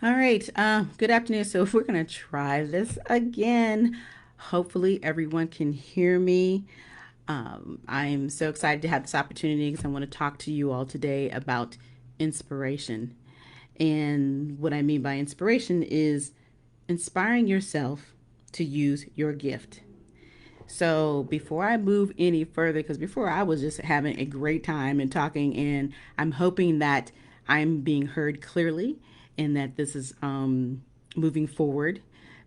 All right. Good afternoon. So we're going to try this again. Hopefully, everyone can hear me. I'm so excited to have this opportunity because I want to talk to you all today about inspiration. And what I mean by inspiration is inspiring yourself to use your gift. So before I move any further, because before I was just having a great time and talking, and I'm hoping that I'm being heard clearly and that this is moving forward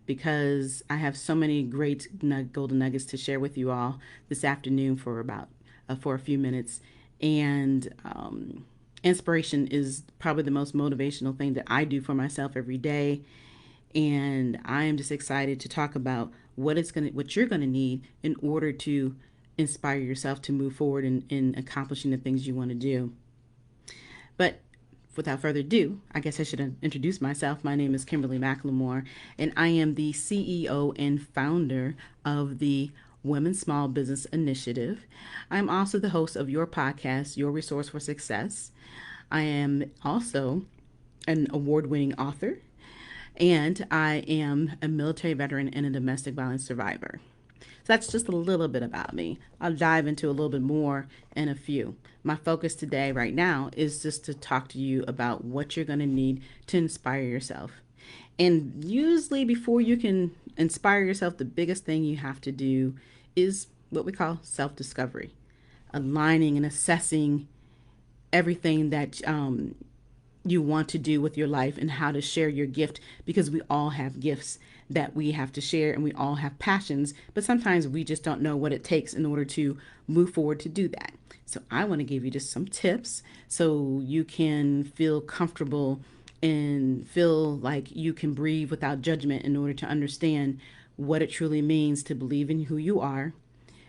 because I have so many great golden nuggets to share with you all this afternoon for a few minutes. And inspiration is probably the most motivational thing that I do for myself every day, and I am just excited to talk about what you're gonna need in order to inspire yourself to move forward in accomplishing the things you want to do. But without further ado, I guess I should introduce myself. My name is Kimberly McLemore, and I am the CEO and founder of the Women's Small Business Initiative. I'm also the host of your podcast, Your Resource for Success. I am also an award winning author, and I am a military veteran and a domestic violence survivor. So that's just a little bit about me. I'll dive into a little bit more in a few. My focus today, right now, is just to talk to you about what you're going to need to inspire yourself. And usually, before you can inspire yourself, the biggest thing you have to do is what we call self discovery, aligning and assessing everything that you want to do with your life and how to share your gift, because we all have gifts that we have to share and we all have passions, but sometimes we just don't know what it takes in order to move forward to do that. So I want to give you just some tips so you can feel comfortable and feel like you can breathe without judgment in order to understand what it truly means to believe in who you are,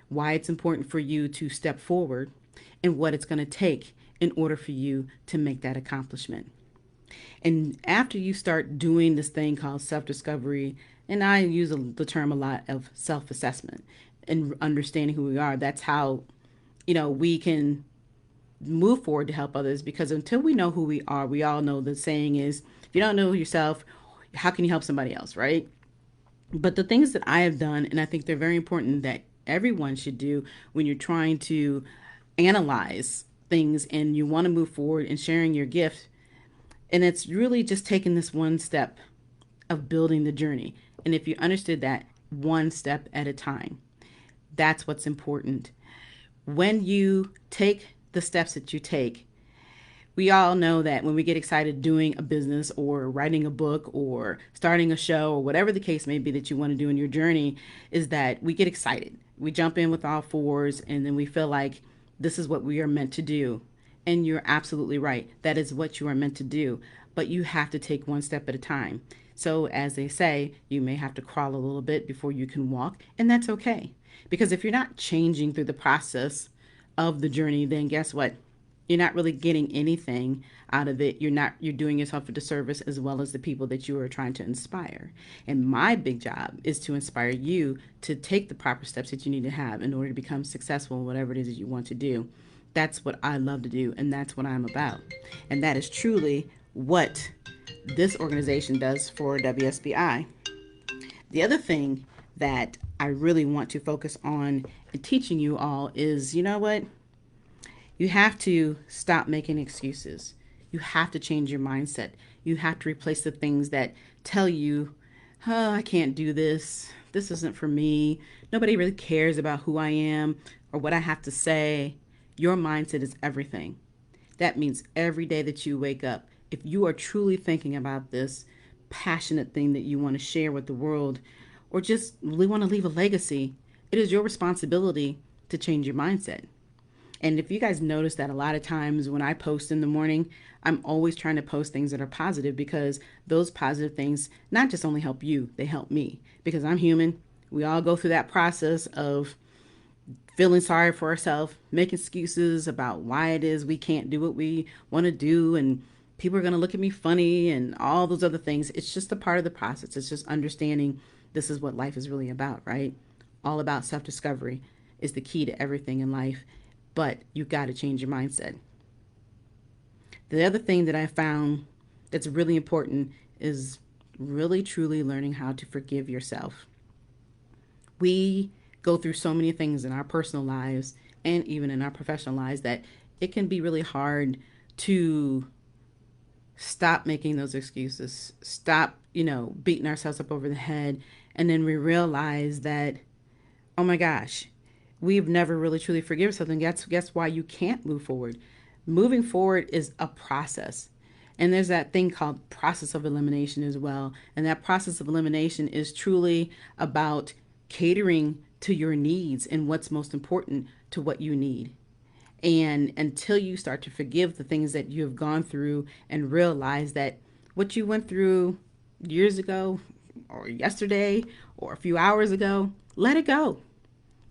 why it's important for you to step forward, and what it's going to take in order for you to make that accomplishment. And after you start doing this thing called self discovery, and I use the term a lot of self assessment and understanding who we are, that's how, we can move forward to help others, because until we know who we are, we all know the saying is, if you don't know yourself, how can you help somebody else, right? But the things that I have done, and I think they're very important that everyone should do when you're trying to analyze things and you want to move forward and sharing your gift, and it's really just taking this one step of building the journey. And if you understood that, one step at a time, that's what's important. When you take the steps that you take, we all know that when we get excited doing a business or writing a book or starting a show or whatever the case may be that you want to do in your journey, is that we get excited. We jump in with all fours and then we feel like this is what we are meant to do. And you're absolutely right. That is what you are meant to do. But you have to take one step at a time. So, as they say, you may have to crawl a little bit before you can walk, and that's okay. Because if you're not changing through the process of the journey, then guess what? You're not really getting anything out of it. You're doing yourself a disservice as well as the people that you are trying to inspire. And my big job is to inspire you to take the proper steps that you need to have in order to become successful in whatever it is that you want to do. That's what I love to do, and that's what I'm about. And that is truly what this organization does for WSBI. The other thing that I really want to focus on in teaching you all is, you know what? You have to stop making excuses. You have to change your mindset. You have to replace the things that tell you, oh, I can't do this. This isn't for me. Nobody really cares about who I am or what I have to say. Your mindset is everything. That means every day that you wake up, if you are truly thinking about this passionate thing that you want to share with the world, or just really want to leave a legacy, it is your responsibility to change your mindset. And if you guys notice that a lot of times when I post in the morning, I'm always trying to post things that are positive, because those positive things not just only help you, they help me, because I'm human. We all go through that process of feeling sorry for ourselves, making excuses about why it is we can't do what we want to do, and people are going to look at me funny and all those other things. It's just a part of the process. It's just understanding this is what life is really about, right? All about self discovery is the key to everything in life, but you've got to change your mindset. The other thing that I found that's really important is really truly learning how to forgive yourself. We go through so many things in our personal lives and even in our professional lives that it can be really hard to stop making those excuses, stop, beating ourselves up over the head. And then we realize that, oh my gosh, we've never really truly forgiven something. Guess why you can't move forward. Moving forward is a process. And there's that thing called process of elimination as well. And that process of elimination is truly about catering to your needs and what's most important to what you need. And until you start to forgive the things that you have gone through and realize that what you went through years ago or yesterday or a few hours ago, let it go.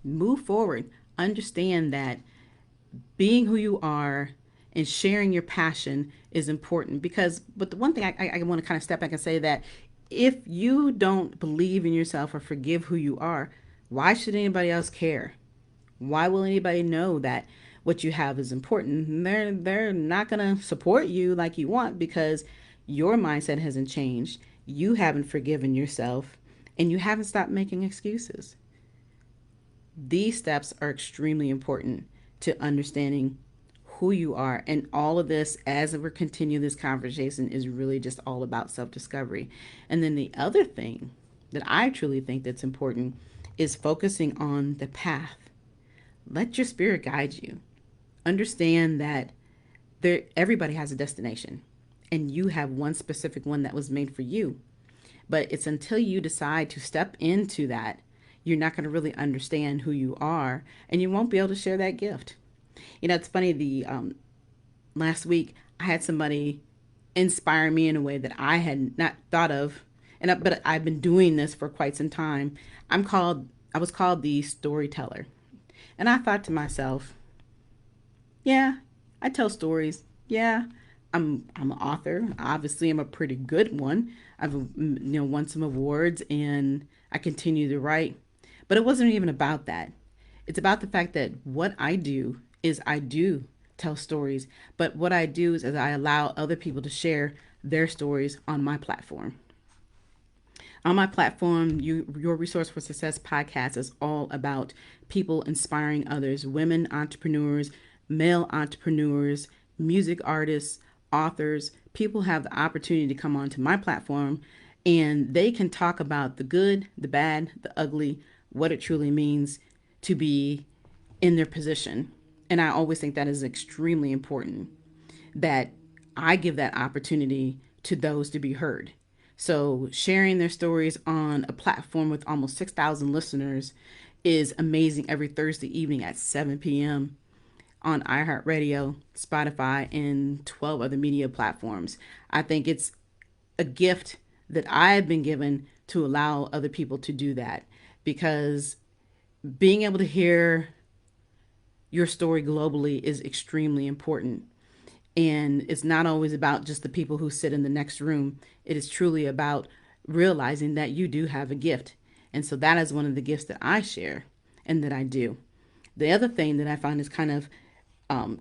Move forward. Understand that being who you are and sharing your passion is important but the one thing I want to kind of step back and say that if you don't believe in yourself or forgive who you are, why should anybody else care? Why will anybody know that what you have is important? They're not going to support you like you want because your mindset hasn't changed. You haven't forgiven yourself and you haven't stopped making excuses. These steps are extremely important to understanding who you are. And all of this, as we continue this conversation, is really just all about self-discovery. And then the other thing that I truly think that's important is focusing on the path. Let your spirit guide you. Understand that everybody has a destination and you have one specific one that was made for you. But it's until you decide to step into that, you're not going to really understand who you are and you won't be able to share that gift. It's funny, the last week I had somebody inspire me in a way that I had not thought of. But I've been doing this for quite some time. I was called the storyteller. And I thought to myself, yeah, I tell stories. Yeah, I'm an author. Obviously, I'm a pretty good one. I've won some awards and I continue to write. But it wasn't even about that. It's about the fact that what I do is I do tell stories, but what I do is I allow other people to share their stories on my platform. On my platform, Your Resource for Success podcast is all about people inspiring others, women entrepreneurs, male entrepreneurs, music artists, authors. People have the opportunity to come onto my platform and they can talk about the good, the bad, the ugly, what it truly means to be in their position. And I always think that is extremely important that I give that opportunity to those to be heard. So sharing their stories on a platform with almost 6,000 listeners is amazing every Thursday evening at 7 p.m. on iHeartRadio, Spotify, and 12 other media platforms. I think it's a gift that I have been given to allow other people to do that because being able to hear your story globally is extremely important. And it's not always about just the people who sit in the next room. It is truly about realizing that you do have a gift. And so that is one of the gifts that I share and that I do. The other thing that I find is kind of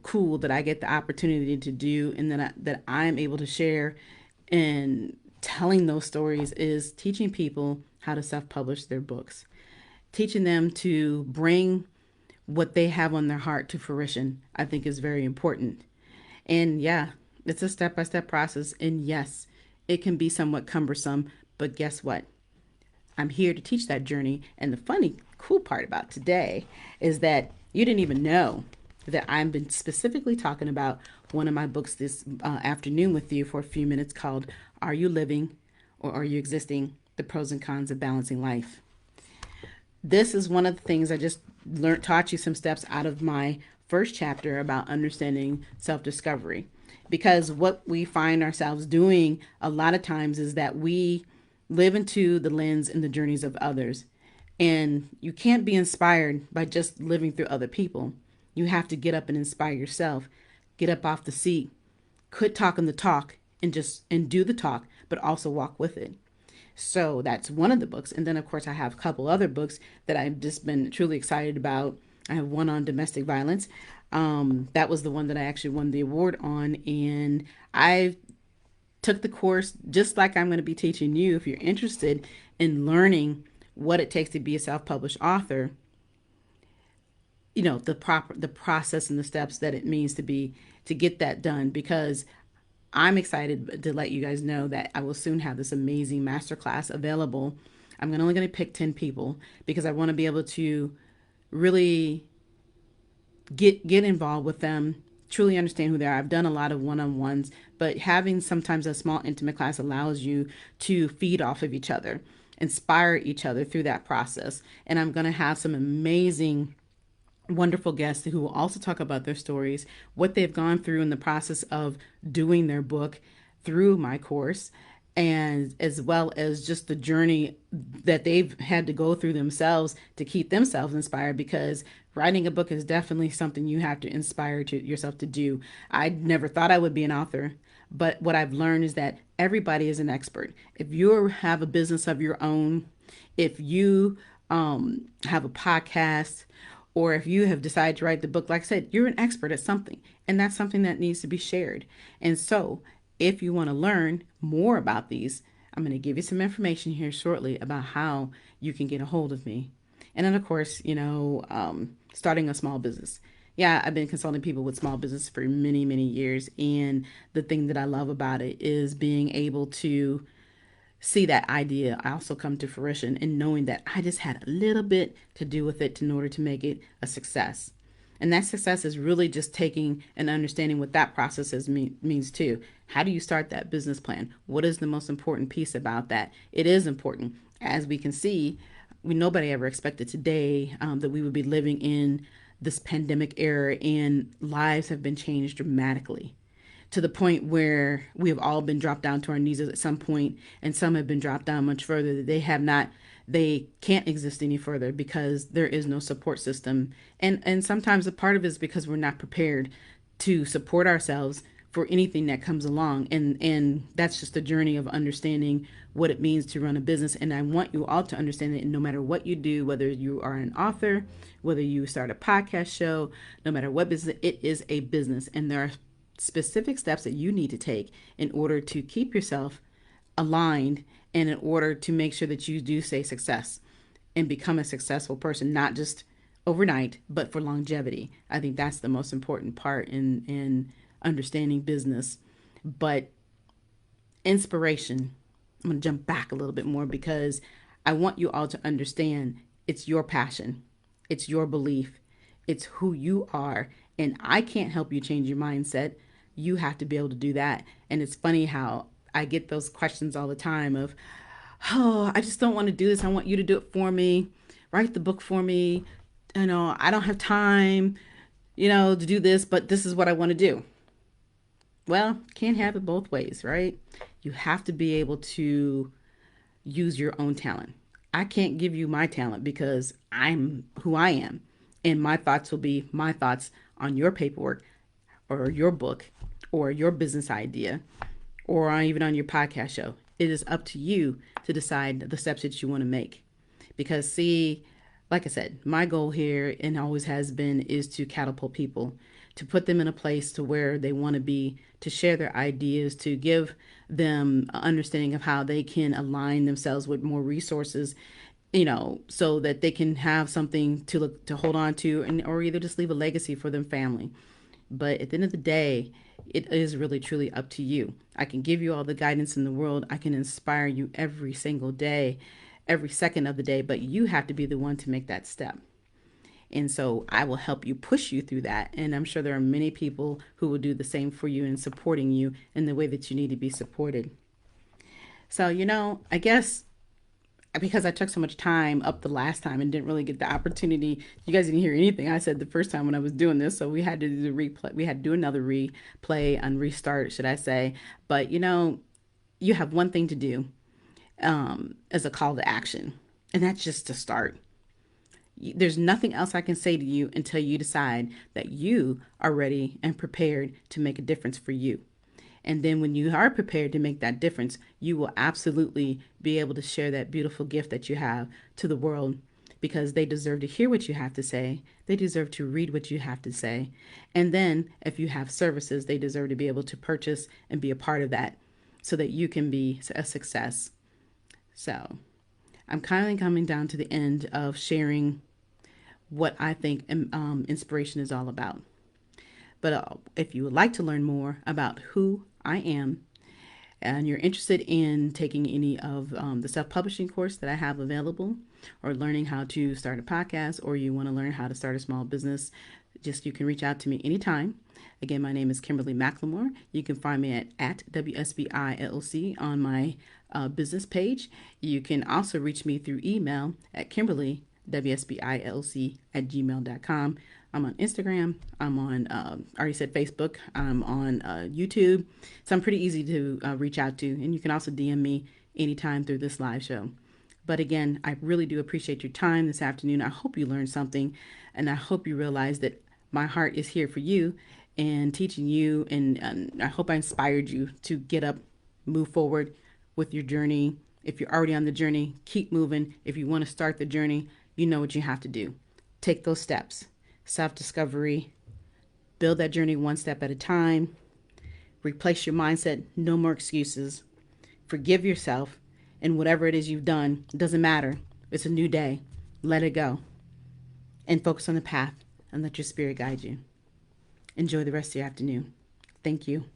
cool that I get the opportunity to do and that I'm able to share and telling those stories is teaching people how to self-publish their books, teaching them to bring what they have on their heart to fruition. I think is very important. And yeah, it's a step-by-step process. And yes, it can be somewhat cumbersome, but guess what? I'm here to teach that journey. And the funny, cool part about today is that you didn't even know that I've been specifically talking about one of my books this afternoon with you for a few minutes called Are You Living or Are You Existing? The Pros and Cons of Balancing Life. This is one of the things I just taught you some steps out of my first chapter about understanding self-discovery. Because what we find ourselves doing a lot of times is that we live into the lens and the journeys of others. And you can't be inspired by just living through other people. You have to get up and inspire yourself. Get up off the seat. Quit talking the talk and do the talk, but also walk with it. So that's one of the books. And then, of course, I have a couple other books that I've just been truly excited about. I have one on domestic violence. That was the one that I actually won the award on. And I took the course just like I'm going to be teaching you. If you're interested in learning what it takes to be a self-published author, the process and the steps that it means to get that done, because I'm excited to let you guys know that I will soon have this amazing masterclass available. I'm only going to pick 10 people because I want to be able to really get involved with them, truly understand who they are. I've done a lot of one-on-ones, but having sometimes a small intimate class allows you to feed off of each other, inspire each other through that process. And I'm going to have some amazing wonderful guests who will also talk about their stories, what they've gone through in the process of doing their book through my course, and as well as just the journey that they've had to go through themselves to keep themselves inspired, because writing a book is definitely something you have to inspire yourself to do. I never thought I would be an author, but what I've learned is that everybody is an expert. If you have a business of your own, if you have a podcast, or if you have decided to write the book, like I said, you're an expert at something, and that's something that needs to be shared. And so, if you want to learn more about these, I'm going to give you some information here shortly about how you can get a hold of me. And then, of course, starting a small business. Yeah, I've been consulting people with small business for many, many years. And the thing that I love about it is being able to see that idea also come to fruition, and knowing that I just had a little bit to do with it in order to make it a success. And that success is really just taking and understanding what that process means too. How do you start that business plan? What is the most important piece about that? It is important. As we can see, nobody ever expected today that we would be living in this pandemic era, and lives have been changed dramatically to the point where we have all been dropped down to our knees at some point, and some have been dropped down much further that they can't exist any further because there is no support system. And sometimes a part of it is because we're not prepared to support ourselves for anything that comes along. And that's just the journey of understanding what it means to run a business. And I want you all to understand that no matter what you do, whether you are an author, whether you start a podcast show, no matter what business, it is a business. And there are specific steps that you need to take in order to keep yourself aligned, and in order to make sure that you do say success and become a successful person, not just overnight, but for longevity. I think that's the most important part in understanding business. But inspiration, I'm going to jump back a little bit more because I want you all to understand it's your passion, it's your belief, it's who you are. And I can't help you change your mindset. You have to be able to do that. And it's funny how I get those questions all the time of, oh, I just don't want to do this. I want you to do it for me. Write the book for me. I don't have time, to do this, but this is what I want to do. Well, can't have it both ways, right? You have to be able to use your own talent. I can't give you my talent because I'm who I am. And my thoughts will be my thoughts on your paperwork or your book or your business idea or even on your podcast show. It is up to you to decide the steps that you want to make. Because, see, like I said, my goal here and always has been is to catapult people, to put them in a place to where they want to be, to share their ideas, to give them an understanding of how they can align themselves with more resources, so that they can have something to look to hold on to, and or either just leave a legacy for their family. But at the end of the day, it is really truly up to you. I can give you all the guidance in the world. I can inspire you every single day, every second of the day, but you have to be the one to make that step. And so I will help you push you through that. And I'm sure there are many people who will do the same for you and supporting you in the way that you need to be supported. So, I guess because I took so much time up the last time and didn't really get the opportunity. You guys didn't hear anything I said the first time when I was doing this, so we had to do the replay. We had to do another replay and restart, should I say? But you have one thing to do as a call to action, and that's just to start. There's nothing else I can say to you until you decide that you are ready and prepared to make a difference for you. And then when you are prepared to make that difference, you will absolutely be able to share that beautiful gift that you have to the world, because they deserve to hear what you have to say. They deserve to read what you have to say. And then if you have services, they deserve to be able to purchase and be a part of that. so that you can be a success. So I'm kind of coming down to the end of sharing what I think inspiration is all about. But if you would like to learn more about who I am, and you're interested in taking any of the self-publishing course that I have available, or learning how to start a podcast, or you want to learn how to start a small business, just you can reach out to me anytime. Again, my name is Kimberly McLemore. You can find me at WSBI LLC on my business page. You can also reach me through email at KimberlyWSBILC@gmail.com. I'm on Instagram. I'm on, I already said Facebook. I'm on YouTube. So I'm pretty easy to reach out to. And you can also DM me anytime through this live show. But again, I really do appreciate your time this afternoon. I hope you learned something. And I hope you realize that my heart is here for you and teaching you. And I hope I inspired you to get up, move forward with your journey. If you're already on the journey, keep moving. If you want to start the journey, you know what you have to do. Take those steps. Self-discovery, build that journey one step at a time, replace your mindset, no more excuses, forgive yourself, and whatever it is you've done, it doesn't matter. It's a new day. Let it go and focus on the path and let your spirit guide you. Enjoy the rest of your afternoon. Thank you.